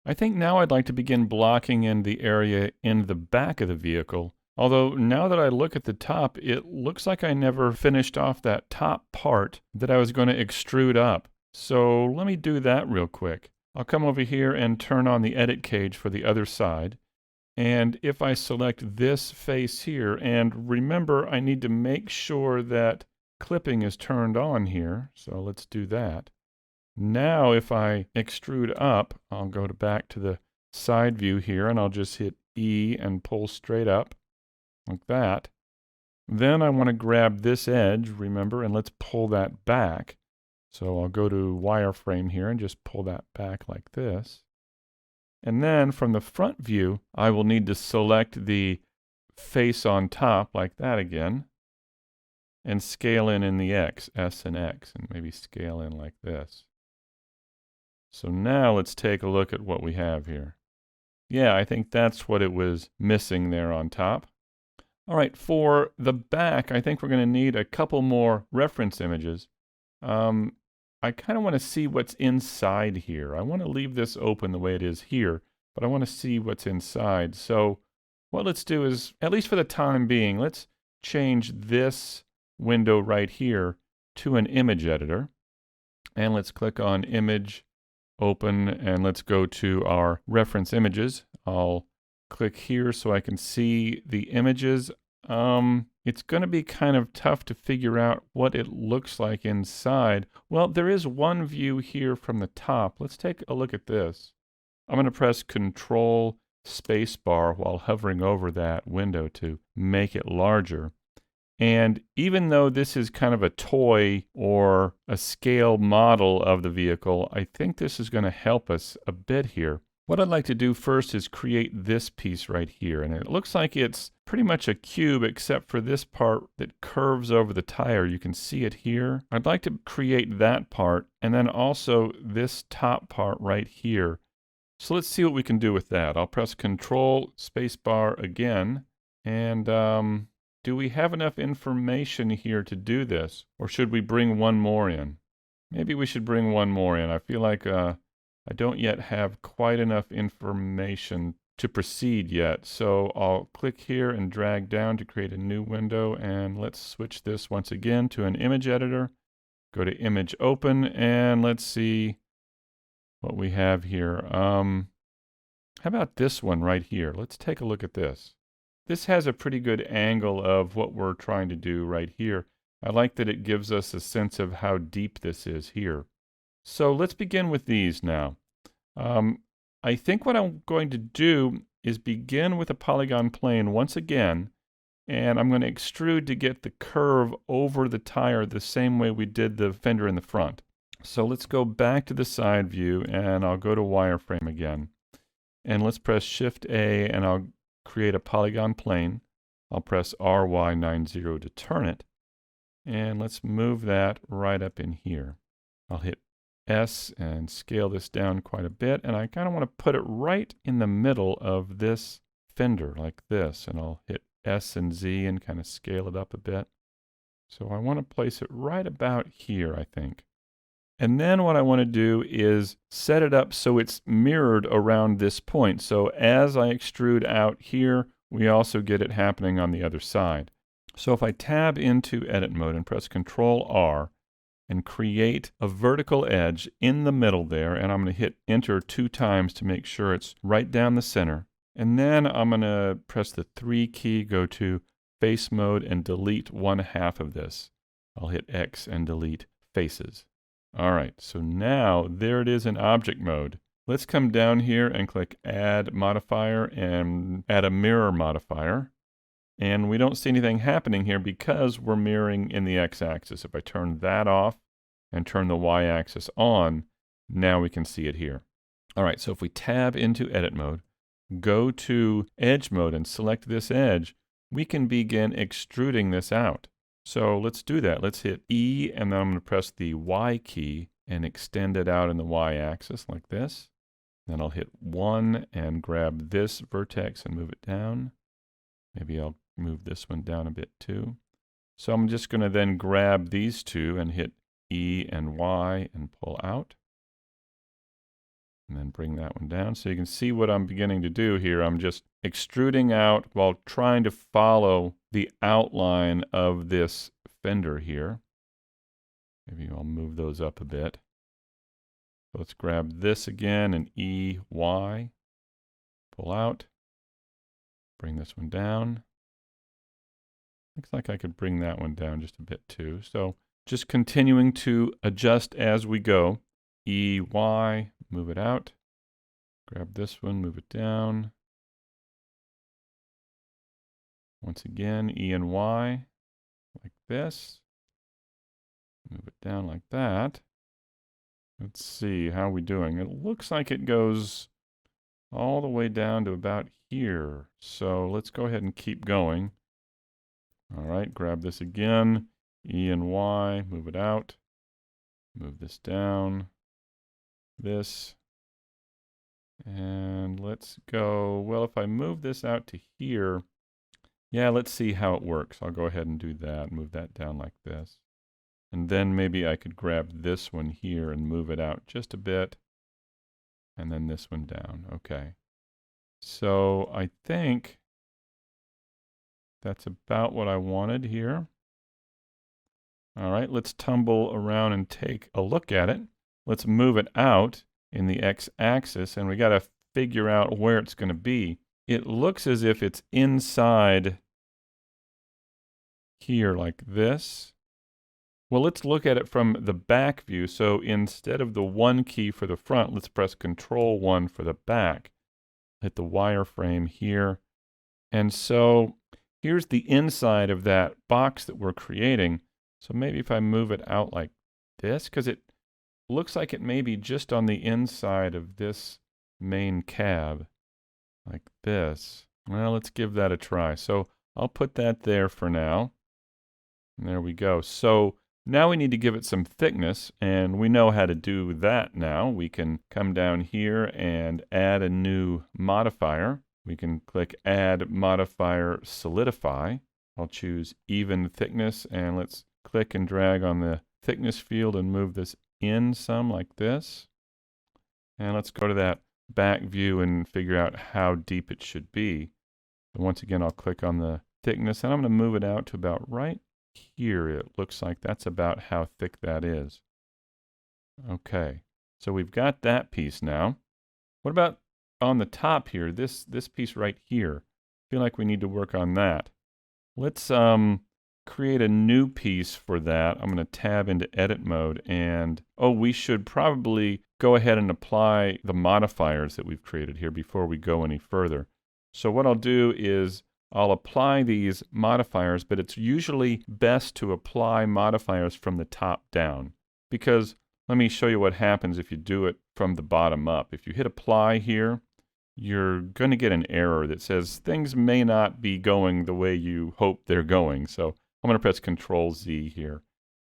I think now I'd like to begin blocking in the area in the back of the vehicle. Although now that I look at the top, it looks like I never finished off that top part that I was going to extrude up. So let me do that real quick. I'll come over here and turn on the edit cage for the other side. And if I select this face here, and remember I need to make sure that clipping is turned on here. So let's do that. Now if I extrude up, I'll go back to the side view here and I'll just hit E and pull straight up like that. Then I want to grab this edge, remember, and let's pull that back. So I'll go to wireframe here and just pull that back like this. And then from the front view, I will need to select the face on top like that again and scale in the X, S and X, and maybe scale in like this. So now let's take a look at what we have here. Yeah, I think that's what it was missing there on top. All right, for the back, I think we're going to need a couple more reference images. I kind of want to see what's inside here. I want to leave this open the way it is here, but I want to see what's inside. So what let's do is, at least for the time being, let's change this window right here to an image editor. And let's click on Image, Open, and let's go to our reference images. I'll click here so I can see the images. It's going to be kind of tough to figure out what it looks like inside. Well, there is one view here from the top. Let's take a look at this. I'm going to press Control Spacebar while hovering over that window to make it larger. And even though this is kind of a toy or a scale model of the vehicle, I think this is going to help us a bit here. What I'd like to do first is create this piece right here. And it looks like it's pretty much a cube except for this part that curves over the tire. You can see it here. I'd like to create that part and then also this top part right here. So let's see what we can do with that. I'll press Control Spacebar again. And do we have enough information here to do this? Or should we bring one more in? Maybe we should bring one more in. I feel like I don't yet have quite enough information to proceed yet. So I'll click here and drag down to create a new window. And let's switch this once again to an image editor. Go to Image Open and let's see what we have here. How about this one right here? Let's take a look at this. This has a pretty good angle of what we're trying to do right here. I like that it gives us a sense of how deep this is here. So let's begin with these now. I think what I'm going to do is begin with a polygon plane once again, and I'm going to extrude to get the curve over the tire the same way we did the fender in the front. So let's go back to the side view, and I'll go to wireframe again. And let's press Shift A, and I'll create a polygon plane. I'll press RY90 to turn it. And let's move that right up in here. I'll hit S and scale this down quite a bit. And I kind of want to put it right in the middle of this fender like this. And I'll hit S and Z and kind of scale it up a bit. So I want to place it right about here, I think. And then what I want to do is set it up so it's mirrored around this point. So as I extrude out here, we also get it happening on the other side. So if I tab into edit mode and press Control R and create a vertical edge in the middle there, and I'm going to hit enter 2 times to make sure it's right down the center. And then I'm going to press the 3 key, go to face mode and delete 1/2 of this. I'll hit X and delete faces. All right, so now there it is in object mode. Let's come down here and click Add Modifier and add a mirror modifier. And we don't see anything happening here because we're mirroring in the x-axis. If I turn that off and turn the y-axis on, now we can see it here. All right, so if we tab into edit mode, go to edge mode and select this edge, we can begin extruding this out. So let's do that. Let's hit E, and then I'm going to press the Y key and extend it out in the y-axis like this. Then I'll hit 1 and grab this vertex and move it down. Maybe I'll move this one down a bit too. So I'm just going to then grab these two and hit E and Y and pull out. And then bring that one down. So you can see what I'm beginning to do here. I'm just extruding out while trying to follow the outline of this fender here. Maybe I'll move those up a bit. So let's grab this again and E, Y. Pull out. Bring this one down. Looks like I could bring that one down just a bit too. So just continuing to adjust as we go. E, Y, move it out. Grab this one, move it down. Once again, E and Y, like this. Move it down like that. Let's see, how are we doing? It looks like it goes all the way down to about here. So let's go ahead and keep going. All right, grab this again, E and Y, move it out. Move this down, this. And let's go, well, if I move this out to here, yeah, let's see how it works. I'll go ahead and do that, move that down like this. And then maybe I could grab this one here and move it out just a bit. And then this one down. Okay. So I think that's about what I wanted here. All right, let's tumble around and take a look at it. Let's move it out in the x-axis, and we got to figure out where it's going to be. It looks as if it's inside here like this. Well, let's look at it from the back view. So instead of the 1 key for the front, let's press Control 1 for the back. Hit the wireframe here. And so here's the inside of that box that we're creating. So maybe if I move it out like this, because it looks like it may be just on the inside of this main cab, like this. Well, let's give that a try. So I'll put that there for now. And there we go. So now we need to give it some thickness, and we know how to do that now. We can come down here and add a new modifier. We can click Add Modifier Solidify. I'll choose Even Thickness, and let's click and drag on the thickness field and move this in some like this. And let's go to that back view and figure out how deep it should be. And once again, I'll click on the thickness, and I'm going to move it out to about right here. It looks like that's about how thick that is. Okay, so we've got that piece now. What about on the top here, this piece right here? I feel like we need to work on that. Let's create a new piece for that. I'm going to tab into edit mode, and we should probably go ahead and apply the modifiers that we've created here before we go any further. So what I'll do is I'll apply these modifiers, but it's usually best to apply modifiers from the top down, because let me show you what happens if you do it from the bottom up. If you hit apply here, you're going to get an error that says things may not be going the way you hope they're going. So I'm going to press Control Z here,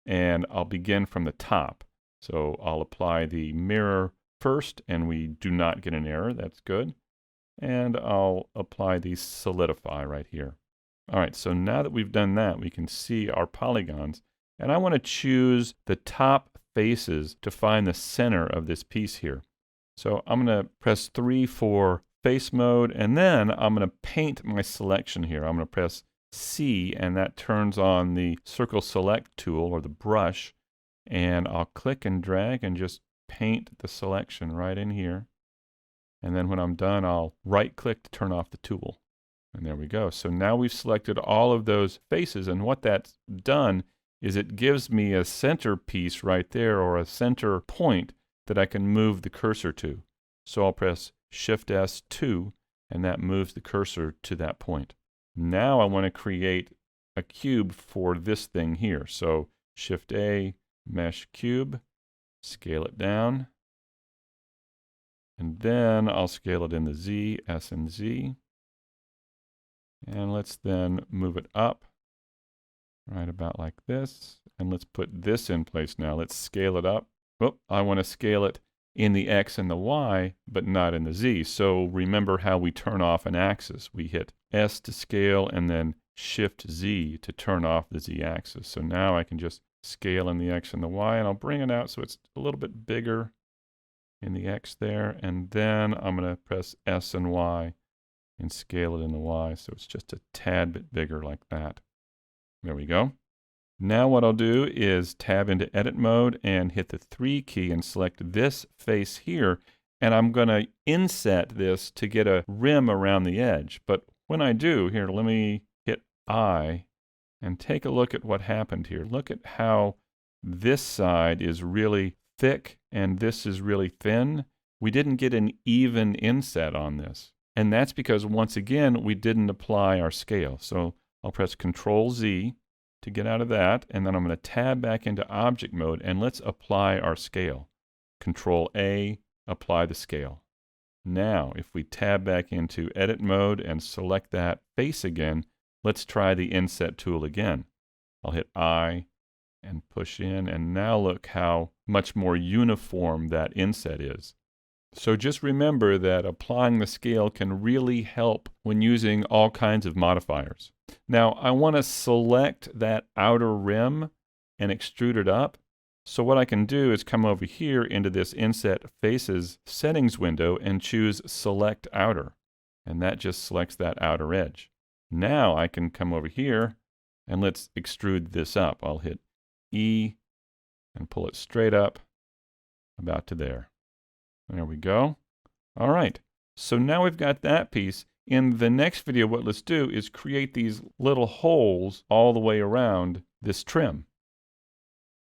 and I'll begin from the top. So I'll apply the mirror first, and we do not get an error. That's good. And I'll apply the solidify right here. All right, so now that we've done that, we can see our polygons. And I want to choose the top faces to find the center of this piece here. So I'm going to press 3 for face mode, and then I'm going to paint my selection here. I'm going to press C, and that turns on the circle select tool, or the brush, and I'll click and drag and just paint the selection right in here. And then when I'm done, I'll right click to turn off the tool. And there we go. So now we've selected all of those faces, and what that's done is it gives me a center piece right there, or a center point that I can move the cursor to. So I'll press Shift S2, and that moves the cursor to that point. Now I want to create a cube for this thing here. So Shift A, Mesh Cube, scale it down. And then I'll scale it in the Z, S and Z. And let's then move it up right about like this. And let's put this in place now. Let's scale it up. Oh, I want to scale it in the X and the Y, but not in the Z. So remember how we turn off an axis. We hit S to scale and then Shift Z to turn off the Z axis. So now I can just scale in the X and the Y, and I'll bring it out so it's a little bit bigger. in the X there, and then I'm going to press S and Y and scale it in the Y so it's just a tad bit bigger like that. There we go. Now what I'll do is tab into edit mode and hit the 3 key and select this face here, and I'm going to inset this to get a rim around the edge. But when I do, here, let me hit I and take a look at what happened here. Look at how this side is really thick and this is really thin. We didn't get an even inset on this. And that's because, once again, we didn't apply our scale. So I'll press Control Z to get out of that, and then I'm going to tab back into object mode, and let's apply our scale. Control A, apply the scale. Now, if we tab back into edit mode and select that face again, let's try the inset tool again. I'll hit I and push in, and now look how much more uniform that inset is. So just remember that applying the scale can really help when using all kinds of modifiers. Now I want to select that outer rim and extrude it up. So what I can do is come over here into this Inset Faces settings window and choose Select Outer. And that just selects that outer edge. Now I can come over here and let's extrude this up. I'll hit E and pull it straight up about to there. There we go. All right, so now we've got that piece. In the next video, what let's do is create these little holes all the way around this trim.